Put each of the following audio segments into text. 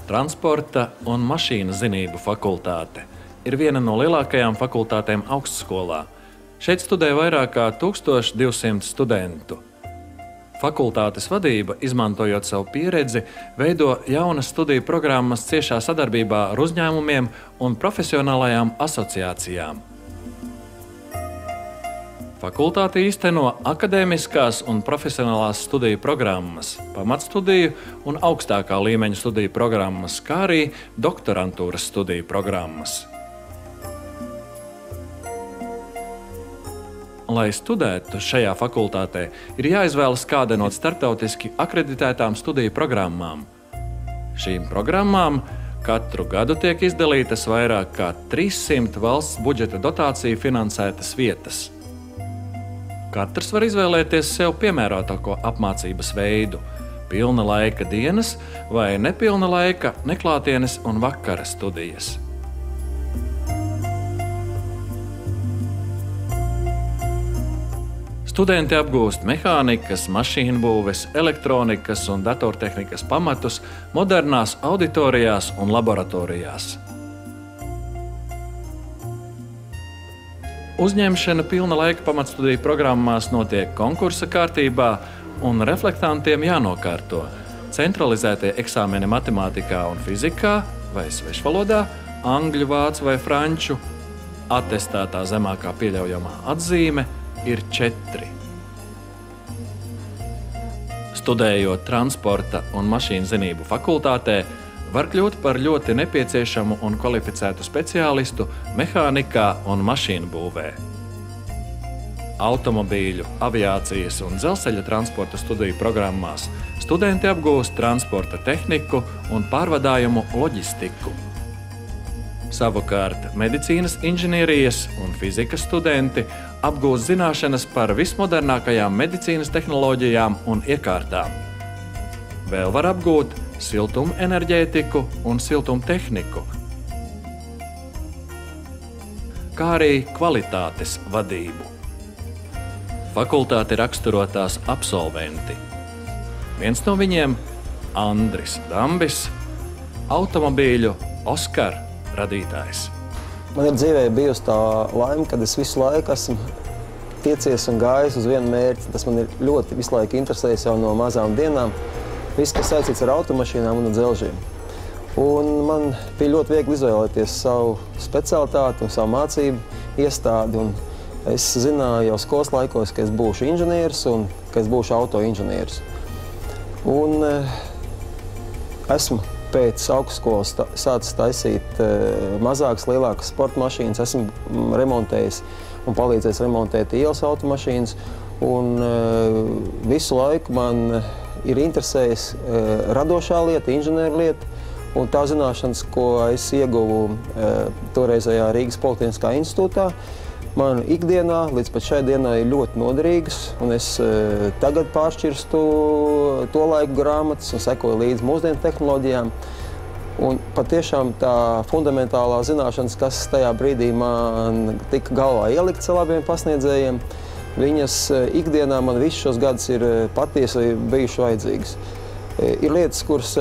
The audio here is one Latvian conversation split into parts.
Transporta un mašīnu zinību fakultāte ir viena no lielākajām fakultātēm augstskolā. Šeit studē vairāk kā 1200 studentu. Fakultātes vadība, izmantojot savu pieredzi, veido jaunas studiju programmas ciešā sadarbībā ar uzņēmumiem un profesionālajām asociācijām. Fakultāte īsteno akadēmiskās un profesionālās studiju programmas, pamatstudiju un augstākā līmeņa studiju programmas, kā arī doktorantūras studiju programmas. Lai studētu šajā fakultātē, ir jāizvēlas kāda no starptautiski akreditētām studiju programmām. Šīm programmām katru gadu tiek izdalītas vairāk kā 300 valsts budžeta dotāciju finansētas vietas. Katrs var izvēlēties sev piemērotāko apmācības veidu – pilna laika dienas vai nepilna laika neklātienes un vakara studijas. Studenti apgūst mehānikas, mašīnbūves, elektronikas un datortehnikas pamatus modernās auditorijās un laboratorijās. Uzņemšana pilna laika pamatstudiju programmās notiek konkursa kārtībā un reflektantiem jānokārto centralizētie eksāmeni matemātikā un fizikā vai svešvalodā, angļu, vācu vai franču. Atestētā zemākā pieļaujamā atzīme ir 4. Studējot transporta un mašīnu zinību fakultātē, var kļūt par ļoti nepieciešamu un kvalificētu speciālistu mehānikā un mašīnu būvē. Automobīļu, aviācijas un dzelzceļa transporta studiju programmās studenti apgūst transporta tehniku un pārvadājumu loģistiku. Savukārt medicīnas inženierijas un fizikas studenti apgūst zināšanas par vismodernākajām medicīnas tehnoloģijām un iekārtām. Vēl var apgūt siltumenerģētiku un siltumtehniku, kā arī kvalitātes vadību. Fakultāti raksturo tās absolventi. Viens no viņiem – Andris Dambis, automobīļu Oskar radītājs. Man ir dzīvē bijusi tā laime, kad es visu laiku esmu tiecies un gājis uz vienu mērķi. Tas man ir ļoti visu laiku interesējis jau no mazām dienām. Viss, kas saistīts ar automašīnām un dzelžiem. Un man bija ļoti viegli izvēlēties savu specialitāti un savu mācību iestādi. Un es zināju jau skolas laikos, ka es būšu inženieris un ka es būšu autoinženieris. Un esmu pēc augstskolas sācis taisīt mazākas, lielākas sporta mašīnas. Esmu remontējis un palīdzējis remontēt ielas automašīnas. Un visu laiku man ir interesējis radošā lieta, inženieru lieta, un tā zināšanas, ko es ieguvu toreizējā Rīgas Politehniskā institūtā, man ikdienā līdz pat šai dienai ir ļoti noderīgas, un es tagad pāršķirstu to laiku grāmatas un sekoju līdz mūsdienu tehnoloģijām. Un patiešām tā fundamentālā zināšanas, kas tajā brīdī man tika galvā ielikts ar labiem pasniedzējiem, viņas ikdienā man visus šos gadus ir patiesi bijuši vajadzīgas. Ir lietas, kuras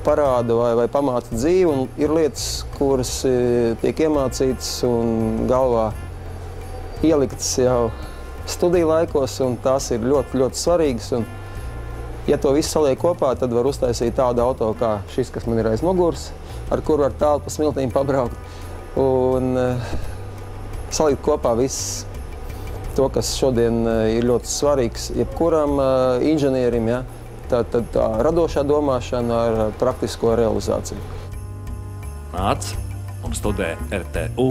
parāda vai pamāca dzīvi, un ir lietas, kuras tiek iemācītas un galvā ieliktas jau studiju laikos, un tās ir ļoti, ļoti svarīgas. Un, ja to visu saliek kopā, tad var uztaisīt tādu auto kā šis, kas man ir aiz muguras, ar kuru var tālu pa smiltīm pabraukt. Un salikt kopā viss to, kas šodien ir ļoti svarīgs jebkuram inženierim, ja? Tā radošā domāšana ar praktisko realizāciju. Nāc un studē RTU